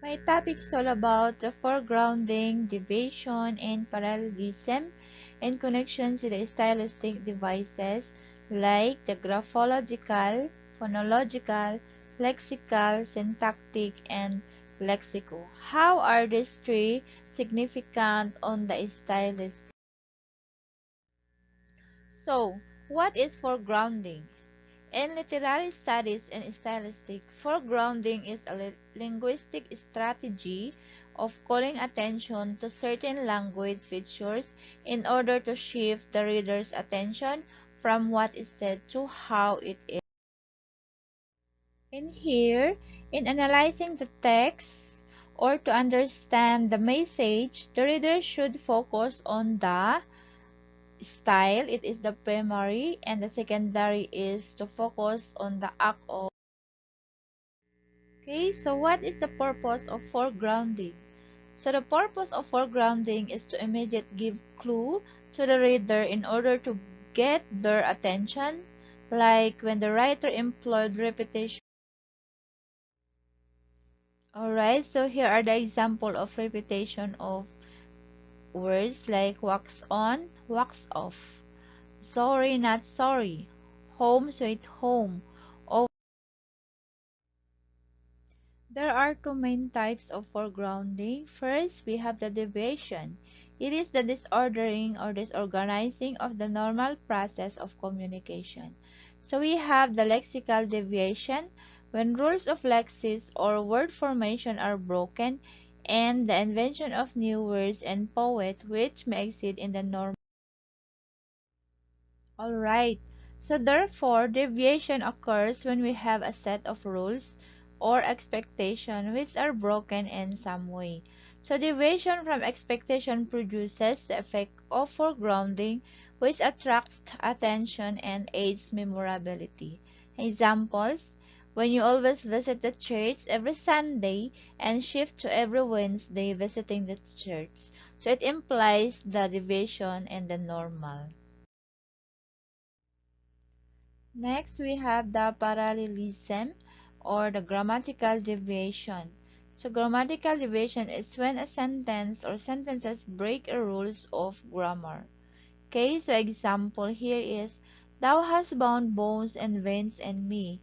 My topic is all about the foregrounding, deviation, and parallelism in connection to the stylistic devices like the graphological, phonological, lexical, syntactic, and lexical. How are these three significant on the stylistic? So, what is foregrounding? In literary studies and stylistic, foregrounding is a linguistic strategy of calling attention to certain language features in order to shift the reader's attention from what is said to how it is. In here, in analyzing the text or to understand the message, the reader should focus on the style. It is the primary, and the secondary is to focus on the act of. Okay, so what is the purpose of foregrounding? So the purpose of foregrounding is to immediately give clue to the reader in order to get their attention, like when the writer employed repetition. Alright, so here are the example of repetition of words like wax on, wax off, sorry not sorry, home sweet home. There are two main types of foregrounding. First, we have the deviation. It is the disordering or disorganizing of the normal process of communication. So we have the lexical deviation, when rules of lexis or word formation are broken, and the invention of new words and poet which may exist in the normal. Alright, so therefore, deviation occurs when we have a set of rules or expectation which are broken in some way. So deviation from expectation produces the effect of foregrounding, which attracts attention and aids memorability. Examples: when you always visit the church every Sunday and shift to every Wednesday visiting the church. So it implies the deviation and the normal. Next, we have the parallelism or the grammatical deviation. So, grammatical deviation is when a sentence or sentences break a rules of grammar. Okay, so example here is, thou hast bound bones and veins in me,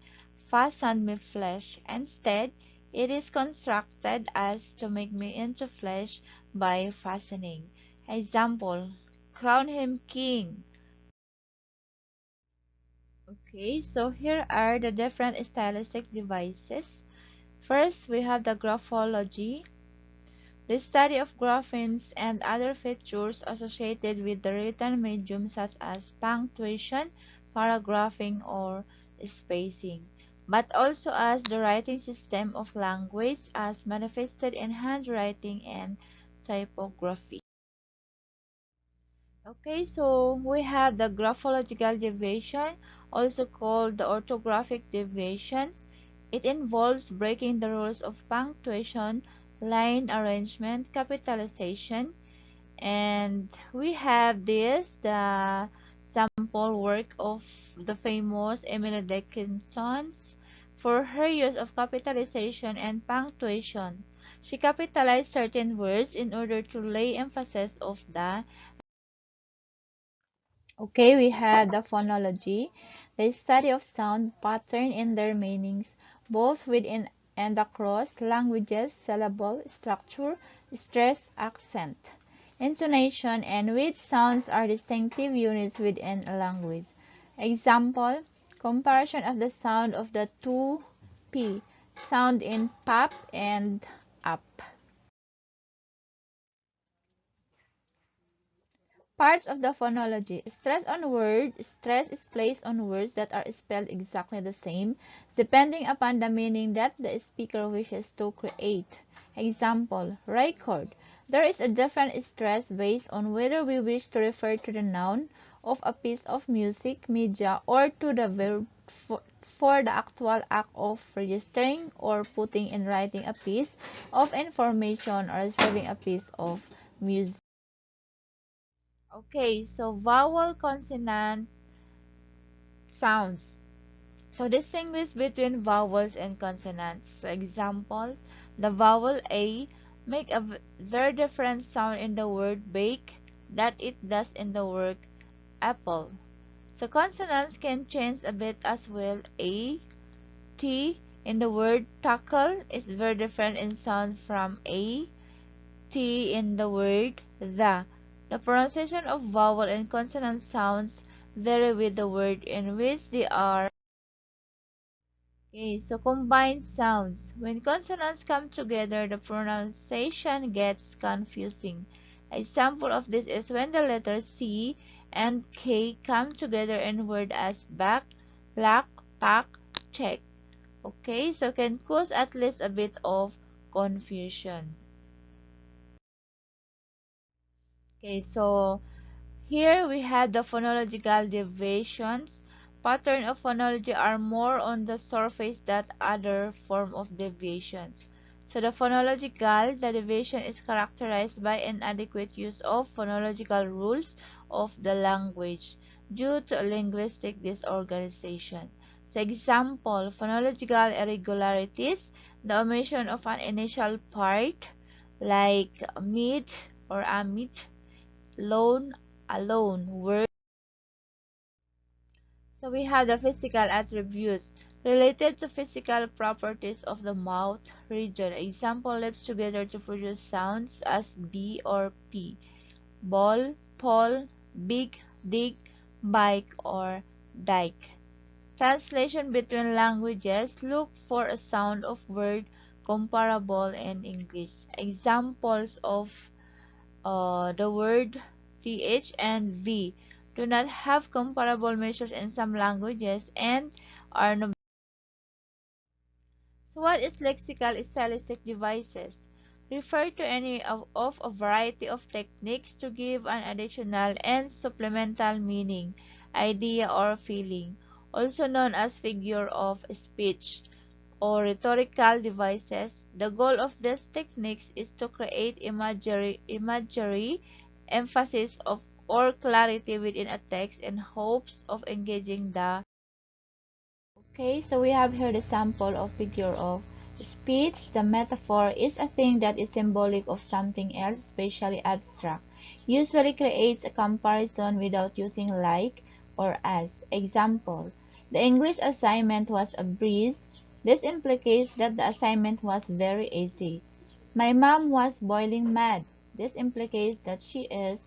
fastened me flesh. Instead, it is constructed as to make me into flesh by fastening. Example, crown him king. Okay, so here are the different stylistic devices. First, we have the graphology, the study of graphemes and other features associated with the written medium such as punctuation, paragraphing, or spacing, but also as the writing system of language as manifested in handwriting and typography. Okay, so we have the graphological deviation, also called the orthographic deviations. It involves breaking the rules of punctuation, line arrangement, capitalization, and we have this, the sample work of the famous Emily Dickinson for her use of capitalization and punctuation. She capitalized certain words in order to lay emphasis of the. Okay, we have the phonology, the study of sound pattern and their meanings, both within and across languages, syllable, structure, stress, accent, intonation, and which sounds are distinctive units within a language. Example, comparison of the sound of the two P sound in pop and up. Parts of the phonology. Stress is placed on words that are spelled exactly the same, depending upon the meaning that the speaker wishes to create. Example, record. There is a different stress based on whether we wish to refer to the noun of a piece of music, media, or to the verb for the actual act of registering or putting in writing a piece of information or receiving a piece of music. Okay, so vowel consonant sounds. So distinguish between vowels and consonants. So example, the vowel A make a very different sound in the word bake that it does in the word apple. So consonants can change a bit as well. A, T in the word tackle is very different in sound from A, T in the word the. The pronunciation of vowel and consonant sounds vary with the word in which they are. Okay, so combined sounds. When consonants come together, the pronunciation gets confusing. Example of this is when the letters C and K come together in word as back, lack, pack, check. Okay, so can cause at least a bit of confusion. Okay, so here we had the phonological deviations. Pattern of phonology are more on the surface than other form of deviations. So the phonological, the deviation is characterized by inadequate use of phonological rules of the language due to linguistic disorganization. So example, phonological irregularities, the omission of an initial part like mid or amid, lone, alone, word. So we have the physical attributes related to physical properties of the mouth region. Example, lips together to produce sounds as B or P. Ball, pole, big, dig, bike, or dike. Translation between languages, look for a sound of word comparable in English. Examples of the word th and v do not have comparable measures in some languages and are no. So what is lexical stylistic devices? Refer to any of a variety of techniques to give an additional and supplemental meaning, idea, or feeling, also known as figure of speech or rhetorical devices. The goal of these techniques is to create imagery emphasis of or clarity within a text in hopes of engaging the. Okay, so we have here the sample of figure of speech. The metaphor is a thing that is symbolic of something else, especially abstract. Usually creates a comparison without using like or as. Example, the English assignment was a breeze. This implicates that the assignment was very easy. My mom was boiling mad. This implicates that she is.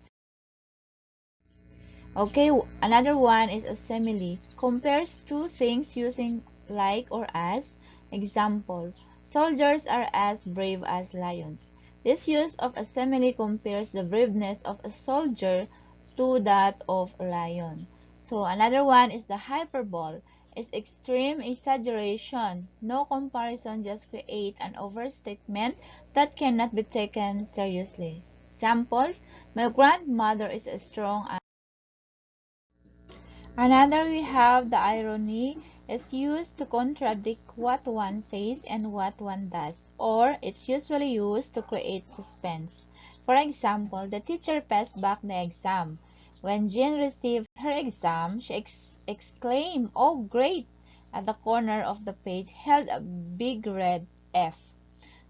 Okay, another one is a simile. Compares two things using like or as. Example, soldiers are as brave as lions. This use of a simile compares the braveness of a soldier to that of a lion. So another one is the hyperbole. Is extreme exaggeration. No comparison, just create an overstatement that cannot be taken seriously. Examples, my grandmother is as strong as. Another we have the irony is used to contradict what one says and what one does, or it's usually used to create suspense. For example, the teacher passed back the exam. When Jean received her exam, she exclaimed, "Oh, great!" At the corner of the page held a big red F.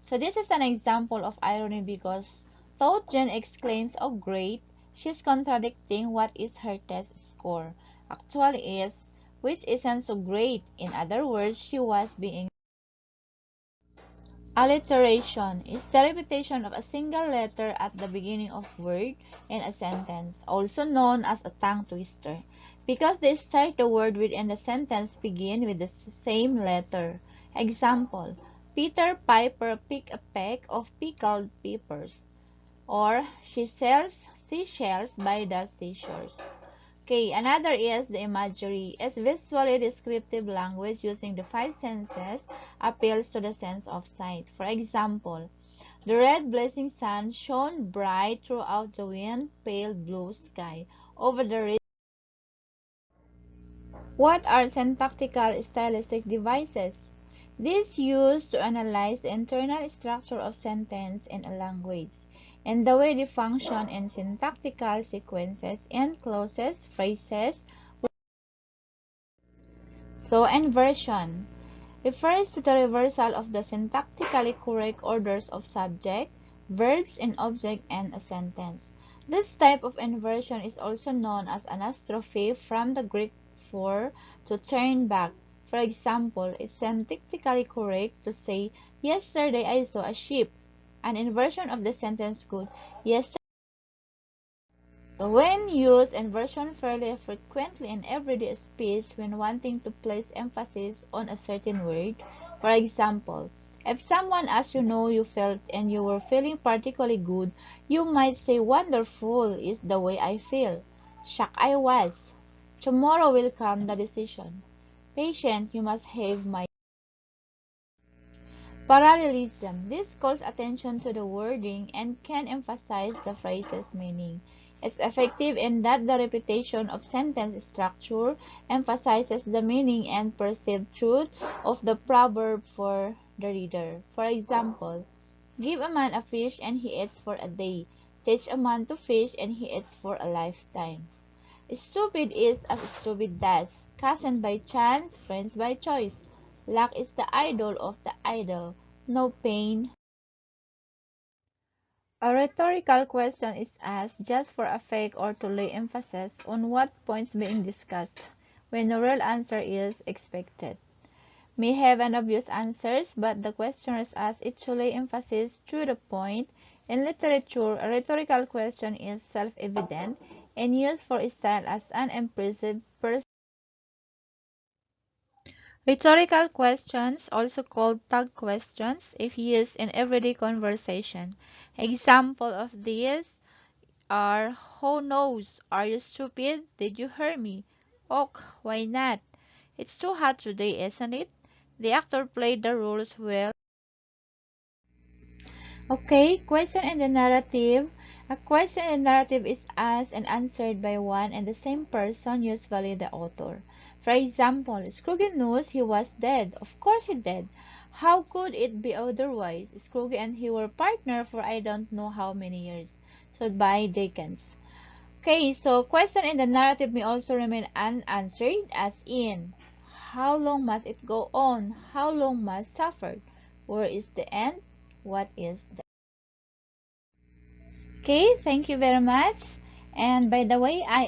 So this is an example of irony because though Jen exclaims, "Oh great," she's contradicting what is her test score. Actually is, which isn't so great. In other words, she was being. Alliteration is the repetition of a single letter at the beginning of word in a sentence, also known as a tongue twister, because they start the word within the sentence begin with the same letter. Example, Peter Piper picked a peck of pickled peppers, or she sells seashells by the seashores. Okay, another is the imagery. As visually descriptive language using the five senses appeals to the sense of sight. For example, the red blazing sun shone bright throughout the wind, pale blue sky over the red. What are syntactical stylistic devices? These used to analyze the internal structure of sentence in a language and the way they function in syntactical sequences and clauses, phrases. So, inversion refers to the reversal of the syntactically correct orders of subject, verbs, and object in a sentence. This type of inversion is also known as anastrophe from the Greek for to turn back. For example, it's syntactically correct to say, yesterday I saw a sheep. An inversion of the sentence could, yesterday. So when used, inversion fairly frequently in everyday speech when wanting to place emphasis on a certain word. For example, if someone asks you how you felt and you were feeling particularly good, you might say, wonderful is the way I feel. Shocked I was. Tomorrow will come the decision. Patient, you must have my parallelism. This calls attention to the wording and can emphasize the phrase's meaning. It's effective in that the repetition of sentence structure emphasizes the meaning and perceived truth of the proverb for the reader. For example, give a man a fish and he eats for a day. Teach a man to fish and he eats for a lifetime. Stupid is as stupid does. Cousin by chance, friends by choice. Luck is the idol of the idle. No pain. A rhetorical question is asked just for effect or to lay emphasis on what points being discussed, when the real answer is expected. May have an obvious answers, but the question is asked it to lay emphasis to the point. In literature, a rhetorical question is self-evident and used for style as an impressive person. Rhetorical questions, also called tag questions, if used in everyday conversation. Example of these are, who knows? Are you stupid? Did you hear me? Och, why not? It's too hot today, isn't it? The actor played the roles well. Okay, question in the narrative. A question in the narrative is asked and answered by one and the same person, usually the author. For example, Scrooge knows he was dead. Of course he did. How could it be otherwise? Scrooge and he were partner for I don't know how many years. So by Dickens. Okay, so question in the narrative may also remain unanswered, as in, how long must it go on? How long must suffer? Where is the end? What is the... Okay, thank you very much. And by the way, I